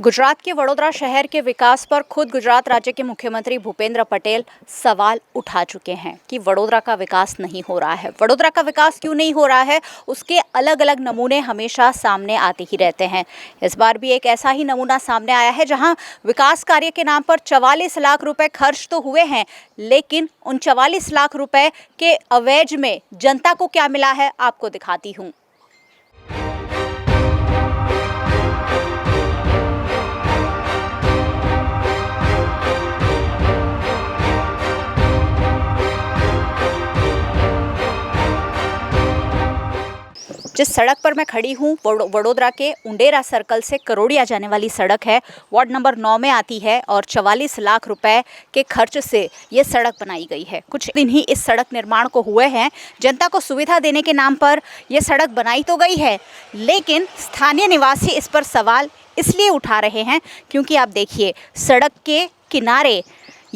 गुजरात के वडोदरा शहर के विकास पर खुद गुजरात राज्य के मुख्यमंत्री भूपेंद्र पटेल सवाल उठा चुके हैं कि वडोदरा का विकास नहीं हो रहा है। वडोदरा का विकास क्यों नहीं हो रहा है, उसके अलग अलग नमूने हमेशा सामने आते ही रहते हैं। इस बार भी एक ऐसा ही नमूना सामने आया है जहां विकास कार्य के नाम पर 44 लाख रुपए खर्च तो हुए हैं, लेकिन उन 44 लाख रुपए के अवैज में जनता को क्या मिला है आपको दिखाती हूँ। जिस सड़क पर मैं खड़ी हूँ वडोदरा के उंडेरा सर्कल से करोड़िया जाने वाली सड़क है, वार्ड नंबर 9 में आती है और 44 लाख रुपए के खर्च से ये सड़क बनाई गई है। कुछ दिन ही इस सड़क निर्माण को हुए हैं। जनता को सुविधा देने के नाम पर ये सड़क बनाई तो गई है, लेकिन स्थानीय निवासी इस पर सवाल इसलिए उठा रहे हैं क्योंकि आप देखिए सड़क के किनारे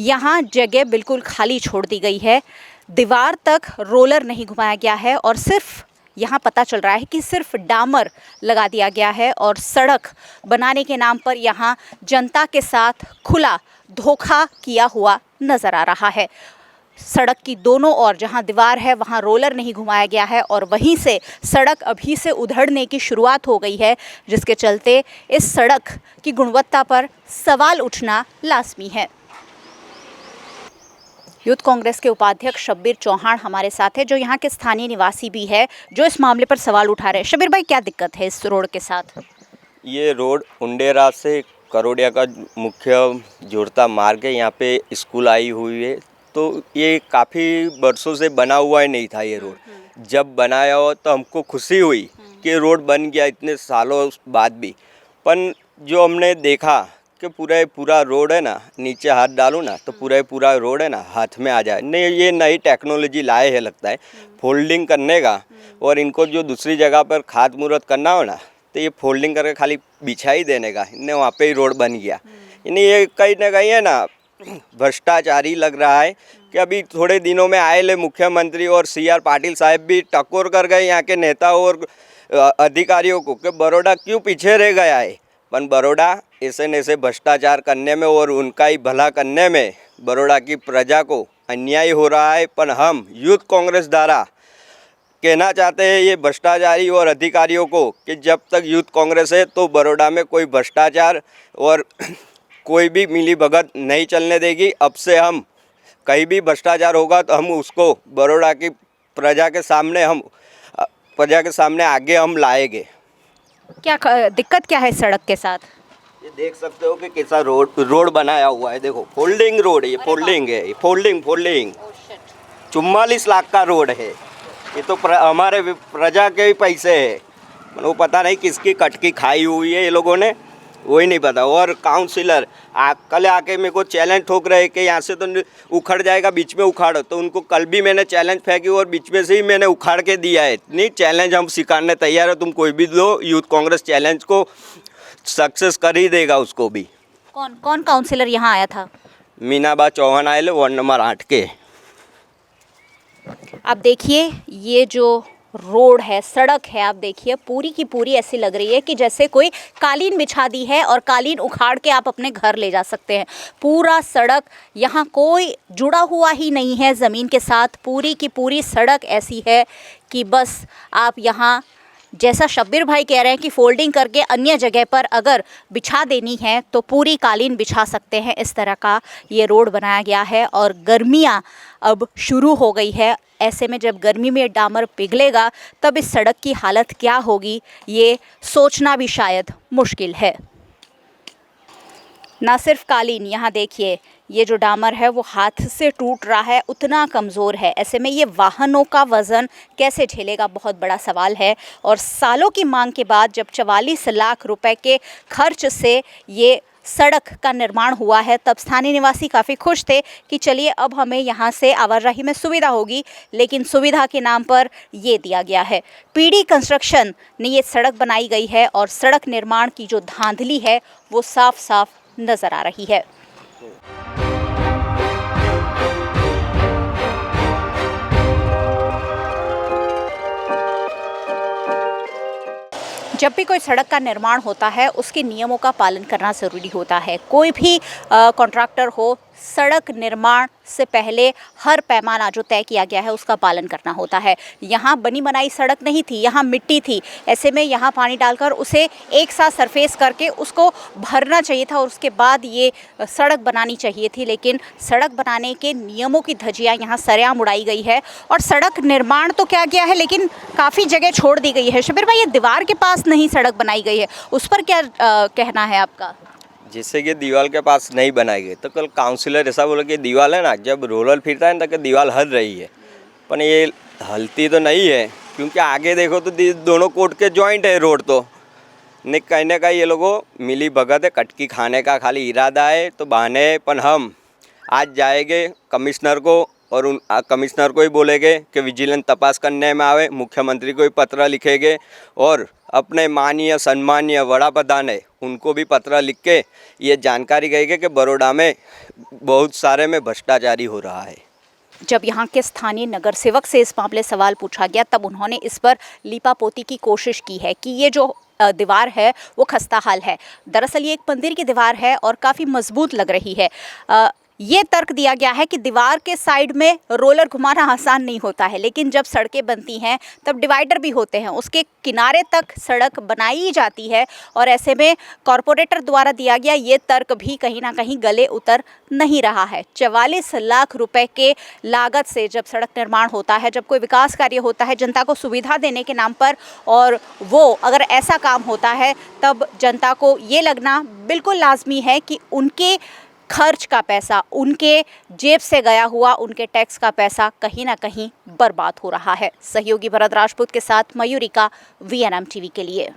यहाँ जगह बिल्कुल खाली छोड़ दी गई है। दीवार तक रोलर नहीं घुमाया गया है और सिर्फ यहाँ पता चल रहा है कि सिर्फ डामर लगा दिया गया है और सड़क बनाने के नाम पर यहाँ जनता के साथ खुला धोखा किया हुआ नज़र आ रहा है। सड़क की दोनों ओर जहाँ दीवार है वहाँ रोलर नहीं घुमाया गया है और वहीं से सड़क अभी से उधड़ने की शुरुआत हो गई है, जिसके चलते इस सड़क की गुणवत्ता पर सवाल उठना लाजमी है। यूथ कांग्रेस के उपाध्यक्ष शब्बीर चौहान हमारे साथ है, जो यहाँ के स्थानीय निवासी भी है, जो इस मामले पर सवाल उठा रहे हैं। शब्बीर भाई, क्या दिक्कत है इस रोड के साथ? ये रोड उंडेरा से करोड़िया का मुख्य जोड़ता मार्ग है। यहाँ पे स्कूल आई हुई है, तो ये काफ़ी वर्षों से बना हुआ ही नहीं था ये रोड। जब बनाया हो तो हमको खुशी हुई कि रोड बन गया इतने सालों बाद भी। पर जो हमने देखा कि पूरा रोड है ना, नीचे हाथ डालूँ ना तो पूरा रोड है ना हाथ में आ जाए। नहीं, ये नई टेक्नोलॉजी लाए है लगता है फोल्डिंग करने का। और इनको जो दूसरी जगह पर खाद मुहूर्त करना हो ना, तो ये फोल्डिंग करके खाली बिछा ही देने का, इन्हें वहाँ पे ही रोड बन गया। इन्हें ये कहीं ना कहीं है ना भ्रष्टाचारी लग रहा है कि अभी थोड़े दिनों में आए ले मुख्यमंत्री और CR पाटिल साहब भी टकोर कर गए यहाँ के नेता और अधिकारियों को कि बड़ौदा क्यों पीछे रह गया है। पर बड़ौदा ऐसे न ऐसे भ्रष्टाचार करने में और उनका ही भला करने में बड़ौदा की प्रजा को अन्याय हो रहा है। पर हम यूथ कांग्रेस द्वारा कहना चाहते हैं ये भ्रष्टाचारी और अधिकारियों को कि जब तक यूथ कांग्रेस है तो बड़ौदा में कोई भ्रष्टाचार और कोई भी मिलीभगत नहीं चलने देगी। अब से हम कहीं भी भ्रष्टाचार होगा तो हम उसको बड़ौदा की प्रजा के सामने आगे हम लाएंगे। क्या दिक्कत क्या है सड़क के साथ? ये देख सकते हो कि कैसा रोड बनाया हुआ है। देखो फोल्डिंग रोड है, ये फोल्डिंग है, ये फोल्डिंग 44 लाख का रोड है। ये तो हमारे प्रजा के ही पैसे है। वो पता नहीं किसकी कटकी खाई हुई है ये लोगों ने, वही नहीं पता। और काउंसिलर कल आके मेरे को चैलेंज ठोक रहे कि यहाँ से तो उखड़ जाएगा, बीच में उखाड़ो। तो उनको कल भी मैंने चैलेंज फेंकी और बीच में से ही मैंने उखाड़ के दिया है। नहीं, चैलेंज हम स्वीकारने तैयार है, तुम कोई भी दो। यूथ कांग्रेस चैलेंज को सक्सेस कर ही देगा उसको भी। कौन काउंसिलर यहाँ आया था? मीनाबा चौहान आए वार्ड नंबर 8 के। आप देखिए ये जो रोड है, सड़क है, आप देखिए पूरी की पूरी ऐसी लग रही है कि जैसे कोई कालीन बिछा दी है और कालीन उखाड़ के आप अपने घर ले जा सकते हैं। पूरा सड़क, यहाँ कोई जुड़ा हुआ ही नहीं है ज़मीन के साथ। पूरी की पूरी सड़क ऐसी है कि बस आप यहाँ, जैसा शब्बीर भाई कह रहे हैं कि फोल्डिंग करके अन्य जगह पर अगर बिछा देनी है तो पूरी कालीन बिछा सकते हैं। इस तरह का ये रोड बनाया गया है और गर्मियाँ अब शुरू हो गई है। ऐसे में जब गर्मी में डामर पिघलेगा तब इस सड़क की हालत क्या होगी, ये सोचना भी शायद मुश्किल है। ना सिर्फ कालीन, यहाँ देखिए ये जो डामर है वो हाथ से टूट रहा है, उतना कमज़ोर है। ऐसे में ये वाहनों का वज़न कैसे झेलेगा, बहुत बड़ा सवाल है। और सालों की मांग के बाद जब 44 लाख रुपए के खर्च से ये सड़क का निर्माण हुआ है, तब स्थानीय निवासी काफ़ी खुश थे कि चलिए अब हमें यहाँ से आवाजाही में सुविधा होगी। लेकिन सुविधा के नाम पर ये दिया गया है। पीडी कंस्ट्रक्शन ने ये सड़क बनाई गई है और सड़क निर्माण की जो धांधली है वो साफ साफ नज़र आ रही है। जब भी कोई सड़क का निर्माण होता है उसके नियमों का पालन करना ज़रूरी होता है। कोई भी कॉन्ट्रैक्टर हो, सड़क निर्माण से पहले हर पैमाना जो तय किया गया है उसका पालन करना होता है। यहाँ बनी बनाई सड़क नहीं थी, यहाँ मिट्टी थी। ऐसे में यहाँ पानी डालकर उसे एक साथ सरफेस करके उसको भरना चाहिए था और उसके बाद ये सड़क बनानी चाहिए थी। लेकिन सड़क बनाने के नियमों की धज्जियाँ यहाँ सरेआम उड़ाई गई है और सड़क निर्माण तो क्या गया है लेकिन काफ़ी जगह छोड़ दी गई है। शबीर भाई, ये दीवार के पास नहीं सड़क बनाई गई है, उस पर क्या कहना है आपका? जिससे कि दीवार के पास नहीं बनाई गई तो कल काउंसिलर ऐसा बोला कि दीवार है ना, जब रोलर फिरता है ना तो दीवार हल रही है, पर ये हलती तो नहीं है क्योंकि आगे देखो तो दोनों कोर्ट के जॉइंट है रोड। तो नहीं कहीं ना कहीं ये लोगों मिली भगत है, कटकी खाने का खाली इरादा है तो बहाने। पर हम आज जाएंगे कमिश्नर को और उन कमिश्नर को ही बोलेंगे कि विजिलेंस तपास करने में आवे, मुख्यमंत्री को भी पत्र लिखेंगे और अपने माननीय सम्मानीय वड़ा प्रधान है उनको भी पत्र लिख के ये जानकारी कहेंगे कि बड़ौदा में बहुत सारे में भ्रष्टाचारी हो रहा है। जब यहाँ के स्थानीय नगर सेवक से इस मामले सवाल पूछा गया तब उन्होंने इस पर लीपापोती की कोशिश की है कि ये जो दीवार है वो खस्ता हाल है। दरअसल ये एक मंदिर की दीवार है और काफ़ी मजबूत लग रही है। ये तर्क दिया गया है कि दीवार के साइड में रोलर घुमाना आसान नहीं होता है, लेकिन जब सड़कें बनती हैं तब डिवाइडर भी होते हैं, उसके किनारे तक सड़क बनाई जाती है और ऐसे में कॉरपोरेटर द्वारा दिया गया ये तर्क भी कहीं ना कहीं गले उतर नहीं रहा है। 44 लाख रुपए के लागत से जब सड़क निर्माण होता है, जब कोई विकास कार्य होता है जनता को सुविधा देने के नाम पर, और वो अगर ऐसा काम होता है तब जनता को ये लगना बिल्कुल लाजमी है कि उनके खर्च का पैसा, उनके जेब से गया हुआ, उनके टैक्स का पैसा कहीं ना कहीं बर्बाद हो रहा है। सहयोगी भरत राजपूत के साथ मयूरिका, VNM टीवी के लिए।